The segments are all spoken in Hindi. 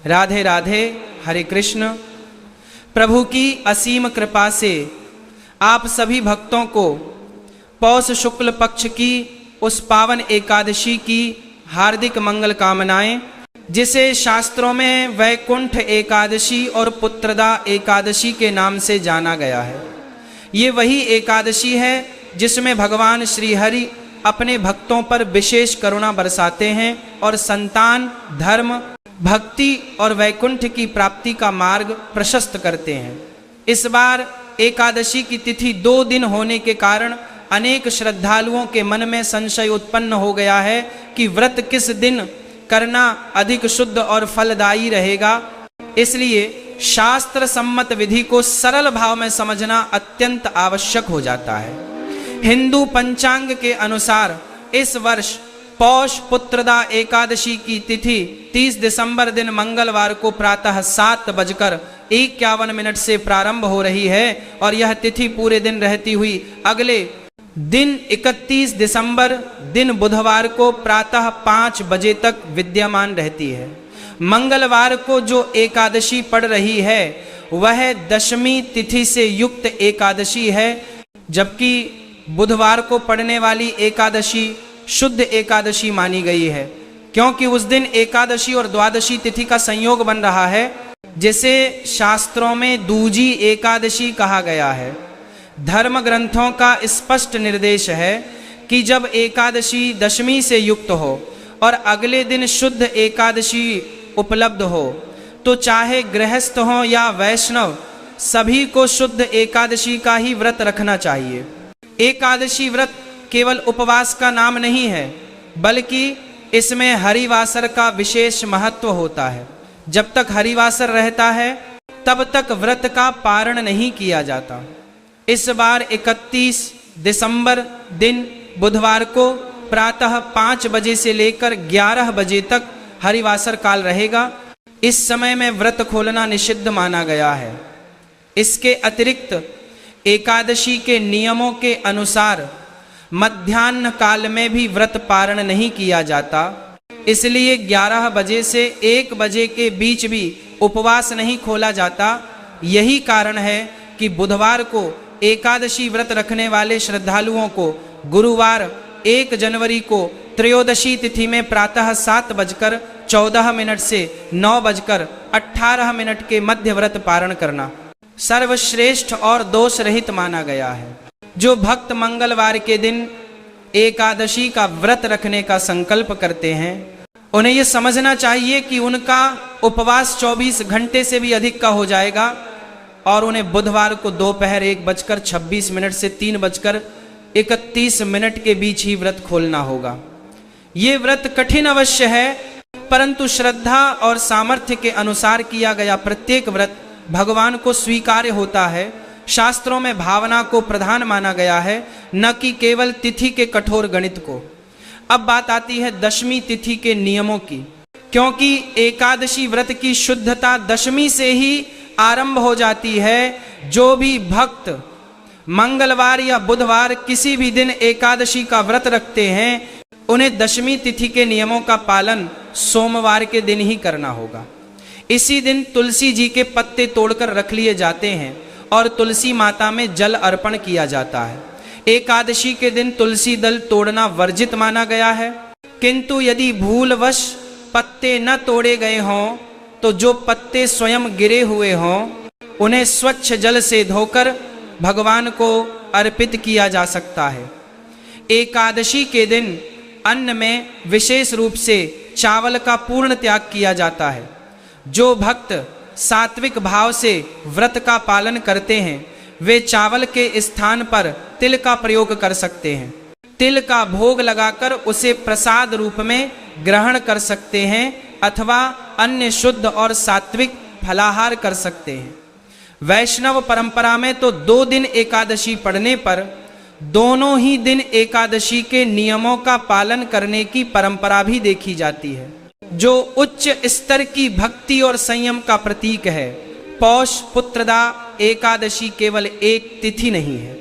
राधे राधे, हरे कृष्ण। प्रभु की असीम कृपा से आप सभी भक्तों को पौष शुक्ल पक्ष की उस पावन एकादशी की हार्दिक मंगल कामनाएं, जिसे शास्त्रों में वैकुंठ एकादशी और पुत्रदा एकादशी के नाम से जाना गया है। ये वही एकादशी है जिसमें भगवान श्री हरि अपने भक्तों पर विशेष करुणा बरसाते हैं और संतान, धर्म, भक्ति और वैकुंठ की प्राप्ति का मार्ग प्रशस्त करते हैं। इस बार एकादशी की तिथि 2 दिन होने के कारण अनेक श्रद्धालुओं के मन में संशय उत्पन्न हो गया है कि व्रत किस दिन करना अधिक शुद्ध और फलदायी रहेगा। इसलिए शास्त्र सम्मत विधि को सरल भाव में समझना अत्यंत आवश्यक हो जाता है। हिंदू पंचांग के अनुसार इस वर्ष पौष पुत्रदा एकादशी की तिथि 30 दिसंबर दिन मंगलवार को प्रातः 7:51 से प्रारंभ हो रही है और यह तिथि पूरे दिन रहती हुई अगले दिन 31 दिसंबर दिन बुधवार को प्रातः 5 बजे तक विद्यमान रहती है। मंगलवार को जो एकादशी पड़ रही है वह दशमी तिथि से युक्त एकादशी है, जबकि बुधवार को पड़ने वाली एकादशी शुद्ध एकादशी मानी गई है, क्योंकि उस दिन एकादशी और द्वादशी तिथि का संयोग बन रहा है, जिसे शास्त्रों में दूजी एकादशी कहा गया है। धर्म ग्रंथों का स्पष्ट निर्देश है कि जब एकादशी दशमी से युक्त हो और अगले दिन शुद्ध एकादशी उपलब्ध हो तो चाहे गृहस्थ हो या वैष्णव, सभी को शुद्ध एकादशी का ही व्रत रखना चाहिए। एकादशी व्रत केवल उपवास का नाम नहीं है, बल्कि इसमें हरिवासर का विशेष महत्व होता है। जब तक हरिवासर रहता है तब तक व्रत का पारण नहीं किया जाता। इस बार 31 दिसंबर दिन बुधवार को प्रातः 5 बजे से लेकर 11 बजे तक हरिवासर काल रहेगा। इस समय में व्रत खोलना निषिद्ध माना गया है। इसके अतिरिक्त एकादशी के नियमों के अनुसार मध्याह्न काल में भी व्रत पारण नहीं किया जाता, इसलिए 11 बजे से 1 बजे के बीच भी उपवास नहीं खोला जाता। यही कारण है कि बुधवार को एकादशी व्रत रखने वाले श्रद्धालुओं को गुरुवार 1 जनवरी को त्रयोदशी तिथि में प्रातः 7:14 से 9:18 के मध्य व्रत पारण करना सर्वश्रेष्ठ और दोष रहित माना गया है। जो भक्त मंगलवार के दिन एकादशी का व्रत रखने का संकल्प करते हैं, उन्हें यह समझना चाहिए कि उनका उपवास 24 घंटे से भी अधिक का हो जाएगा और उन्हें बुधवार को दोपहर 1:26 से 3:31 के बीच ही व्रत खोलना होगा। ये व्रत कठिन अवश्य है, परंतु श्रद्धा और सामर्थ्य के अनुसार किया गया प्रत्येक व्रत भगवान को स्वीकार्य होता है। शास्त्रों में भावना को प्रधान माना गया है, न कि केवल तिथि के कठोर गणित को। अब बात आती है दशमी तिथि के नियमों की, क्योंकि एकादशी व्रत की शुद्धता दशमी से ही आरंभ हो जाती है। जो भी भक्त मंगलवार या बुधवार किसी भी दिन एकादशी का व्रत रखते हैं, उन्हें दशमी तिथि के नियमों का पालन सोमवार के दिन ही करना होगा। इसी दिन तुलसी जी के पत्ते तोड़कर रख लिए जाते हैं और तुलसी माता में जल अर्पण किया जाता है। एकादशी के दिन तुलसी दल तोड़ना वर्जित माना गया है, किंतु यदि भूलवश पत्ते न तोड़े गए हों तो जो पत्ते स्वयं गिरे हुए हों उन्हें स्वच्छ जल से धोकर भगवान को अर्पित किया जा सकता है। एकादशी के दिन अन्न में विशेष रूप से चावल का पूर्ण त्याग किया जाता है। जो भक्त सात्विक भाव से व्रत का पालन करते हैं वे चावल के स्थान पर तिल का प्रयोग कर सकते हैं। तिल का भोग लगाकर उसे प्रसाद रूप में ग्रहण कर सकते हैं अथवा अन्य शुद्ध और सात्विक फलाहार कर सकते हैं। वैष्णव परंपरा में तो 2 दिन एकादशी पड़ने पर दोनों ही दिन एकादशी के नियमों का पालन करने की परंपरा भी देखी जाती है, जो उच्च स्तर की भक्ति और संयम का प्रतीक है। पौष पुत्रदा एकादशी केवल एक तिथि नहीं है,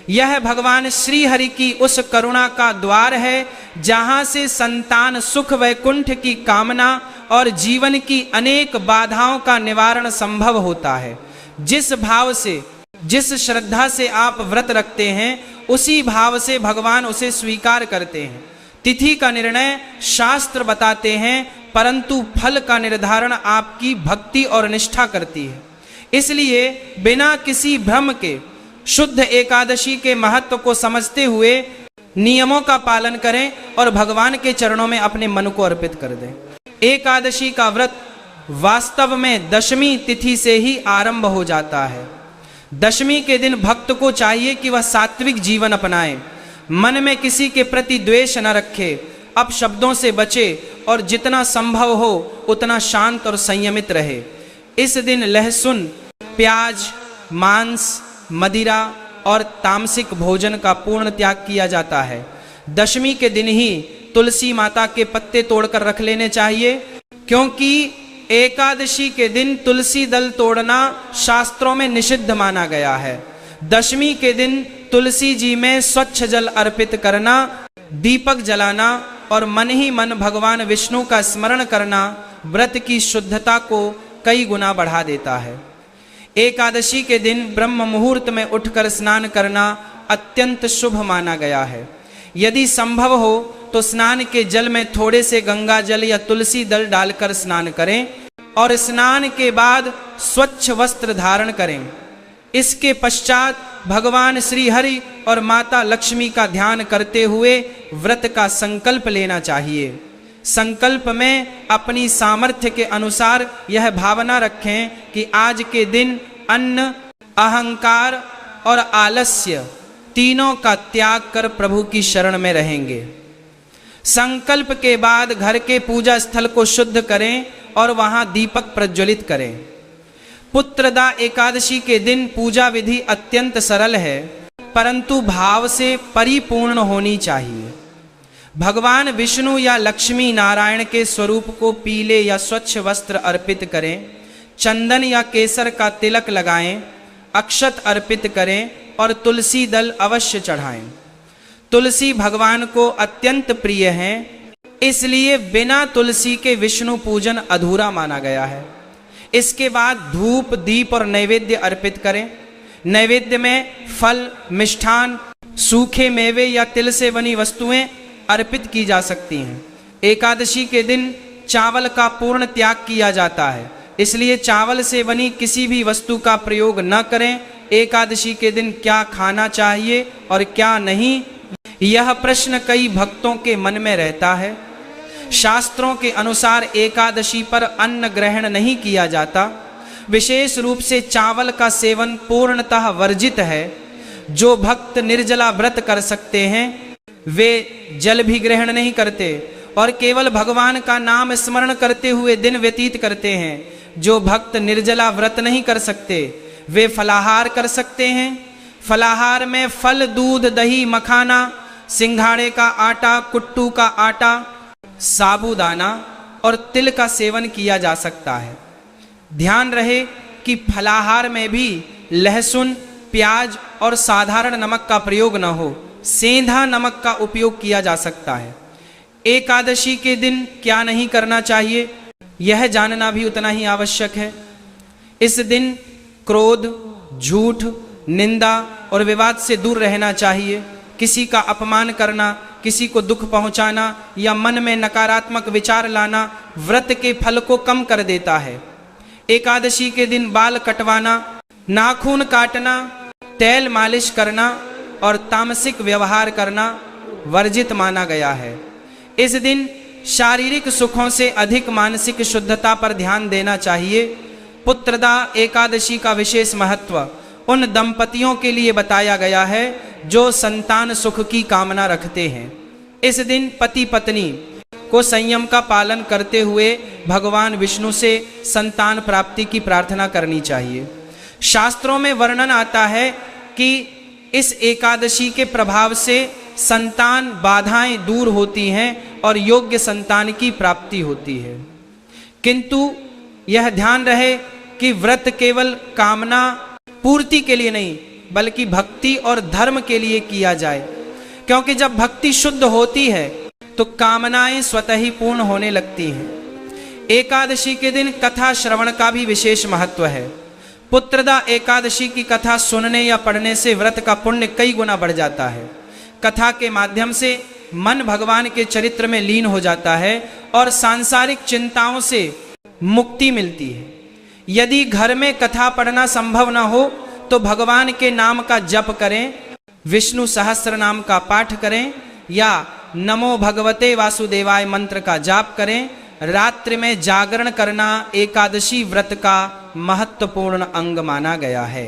यह भगवान श्री हरि की उस करुणा का द्वार है जहां से संतान सुख वैकुंठ की कामना और जीवन की अनेक बाधाओं का निवारण संभव होता है। जिस भाव से, जिस श्रद्धा से आप व्रत रखते हैं, उसी भाव से भगवान उसे स्वीकार करते हैं। तिथि का निर्णय शास्त्र बताते हैं, परंतु फल का निर्धारण आपकी भक्ति और निष्ठा करती है। इसलिए बिना किसी भ्रम के शुद्ध एकादशी के महत्व को समझते हुए नियमों का पालन करें और भगवान के चरणों में अपने मन को अर्पित कर दें। एकादशी का व्रत वास्तव में दशमी तिथि से ही आरंभ हो जाता है। दशमी के दिन भक्त को चाहिए कि वह सात्विक जीवन अपनाए, मन में किसी के प्रति द्वेष न रखे, अपशब्दों से बचे और जितना संभव हो उतना शांत और संयमित रहे। इस दिन लहसुन, प्याज, मांस, मदिरा और तामसिक भोजन का पूर्ण त्याग किया जाता है। दशमी के दिन ही तुलसी माता के पत्ते तोड़कर रख लेने चाहिए, क्योंकि एकादशी के दिन तुलसी दल तोड़ना शास्त्रों में निषिद्ध माना गया है। दशमी के दिन तुलसी जी में स्वच्छ जल अर्पित करना, दीपक जलाना और मन ही मन भगवान विष्णु का स्मरण करना व्रत की शुद्धता को कई गुना बढ़ा देता है। एकादशी के दिन ब्रह्म मुहूर्त में उठकर स्नान करना अत्यंत शुभ माना गया है। यदि संभव हो तो स्नान के जल में थोड़े से गंगा जल या तुलसी दल डालकर स्नान करें और स्नान के बाद स्वच्छ वस्त्र धारण करें। इसके पश्चात भगवान श्री हरि और माता लक्ष्मी का ध्यान करते हुए व्रत का संकल्प लेना चाहिए। संकल्प में अपनी सामर्थ्य के अनुसार यह भावना रखें कि आज के दिन अन्न, अहंकार और आलस्य तीनों का त्याग कर प्रभु की शरण में रहेंगे। संकल्प के बाद घर के पूजा स्थल को शुद्ध करें और वहां दीपक प्रज्वलित करें। पुत्रदा एकादशी के दिन पूजा विधि अत्यंत सरल है, परंतु भाव से परिपूर्ण होनी चाहिए। भगवान विष्णु या लक्ष्मी नारायण के स्वरूप को पीले या स्वच्छ वस्त्र अर्पित करें, चंदन या केसर का तिलक लगाएं, अक्षत अर्पित करें और तुलसी दल अवश्य चढ़ाएं। तुलसी भगवान को अत्यंत प्रिय है, इसलिए बिना तुलसी के विष्णु पूजन अधूरा माना गया है। इसके बाद धूप, दीप और नैवेद्य अर्पित करें। नैवेद्य में फल, मिष्ठान, सूखे मेवे या तिल से बनी वस्तुएं अर्पित की जा सकती हैं। एकादशी के दिन चावल का पूर्ण त्याग किया जाता है, इसलिए चावल से बनी किसी भी वस्तु का प्रयोग न करें। एकादशी के दिन क्या खाना चाहिए और क्या नहीं, यह प्रश्न कई भक्तों के मन में रहता है। शास्त्रों के अनुसार एकादशी पर अन्न ग्रहण नहीं किया जाता। विशेष रूप से चावल का सेवन पूर्णतः वर्जित है। जो भक्त निर्जला व्रत कर सकते हैं वे जल भी ग्रहण नहीं करते और केवल भगवान का नाम स्मरण करते हुए दिन व्यतीत करते हैं। जो भक्त निर्जला व्रत नहीं कर सकते वे फलाहार कर सकते हैं। फलाहार में फल, दूध, दही, मखाना, सिंघाड़े का आटा, कुट्टू का आटा, साबूदाना और तिल का सेवन किया जा सकता है। ध्यान रहे कि फलाहार में भी लहसुन, प्याज और साधारण नमक का प्रयोग न हो, सेंधा नमक का उपयोग किया जा सकता है। एकादशी के दिन क्या नहीं करना चाहिए, यह जानना भी उतना ही आवश्यक है। इस दिन क्रोध, झूठ, निंदा और विवाद से दूर रहना चाहिए। किसी का अपमान करना, किसी को दुख पहुंचाना या मन में नकारात्मक विचार लाना व्रत के फल को कम कर देता है। एकादशी के दिन बाल कटवाना, नाखून काटना, तेल मालिश करना और तामसिक व्यवहार करना वर्जित माना गया है। इस दिन शारीरिक सुखों से अधिक मानसिक शुद्धता पर ध्यान देना चाहिए। पुत्रदा एकादशी का विशेष महत्व उन दंपतियों के लिए बताया गया है जो संतान सुख की कामना रखते हैं। इस दिन पति पत्नी को संयम का पालन करते हुए भगवान विष्णु से संतान प्राप्ति की प्रार्थना करनी चाहिए। शास्त्रों में वर्णन आता है कि इस एकादशी के प्रभाव से संतान बाधाएं दूर होती हैं और योग्य संतान की प्राप्ति होती है। किंतु यह ध्यान रहे कि व्रत केवल कामना पूर्ति के लिए नहीं बल्कि भक्ति और धर्म के लिए किया जाए, क्योंकि जब भक्ति शुद्ध होती है तो कामनाएं स्वतः ही पूर्ण होने लगती हैं। एकादशी के दिन कथा श्रवण का भी विशेष महत्व है। पुत्रदा एकादशी की कथा सुनने या पढ़ने से व्रत का पुण्य कई गुना बढ़ जाता है। कथा के माध्यम से मन भगवान के चरित्र में लीन हो जाता है और सांसारिक चिंताओं से मुक्ति मिलती है। यदि घर में कथा पढ़ना संभव न हो तो भगवान के नाम का जप करें, विष्णु सहस्त्र नाम का पाठ करें या नमो भगवते वासुदेवाय मंत्र का जाप करें। रात्रि में जागरण करना एकादशी व्रत का महत्वपूर्ण अंग माना गया है।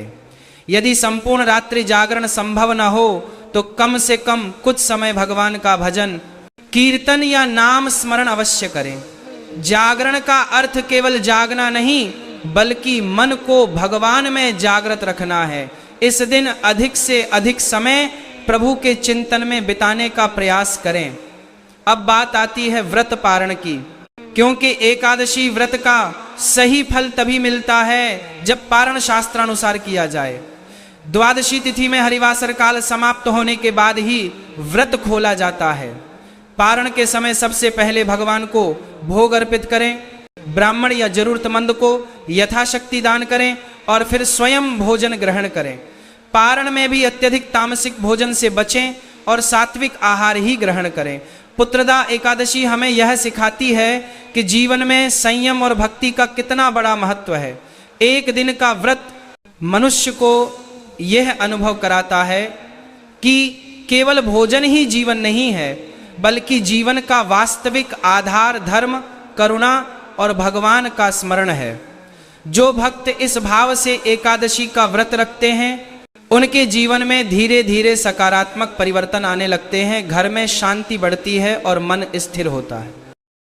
यदि संपूर्ण रात्रि जागरण संभव न हो तो कम से कम कुछ समय भगवान का भजन, कीर्तन या नाम स्मरण अवश्य करें। जागरण का अर्थ केवल जागना नहीं बल्कि मन को भगवान में जागृत रखना है। इस दिन अधिक से अधिक समय प्रभु के चिंतन में बिताने का प्रयास करें। अब बात आती है व्रत पारण की, क्योंकि एकादशी व्रत का सही फल तभी मिलता है जब पारण शास्त्रानुसार किया जाए। द्वादशी तिथि में हरिवासर काल समाप्त होने के बाद ही व्रत खोला जाता है। पारण के समय सबसे पहले भगवान को भोग अर्पित करें, ब्राह्मण या जरूरतमंद को यथाशक्ति दान करें और फिर स्वयं भोजन ग्रहण करें। पारण में भी अत्यधिक तामसिक भोजन से बचें और सात्विक आहार ही ग्रहण करें। पुत्रदा एकादशी हमें यह सिखाती है कि जीवन में संयम और भक्ति का कितना बड़ा महत्व है। एक दिन का व्रत मनुष्य को यह अनुभव कराता है कि केवल भोजन ही जीवन नहीं है बल्कि जीवन का वास्तविक आधार धर्म, करुणा और भगवान का स्मरण है। जो भक्त इस भाव से एकादशी का व्रत रखते हैं उनके जीवन में धीरे धीरे सकारात्मक परिवर्तन आने लगते हैं, घर में शांति बढ़ती है और मन स्थिर होता है।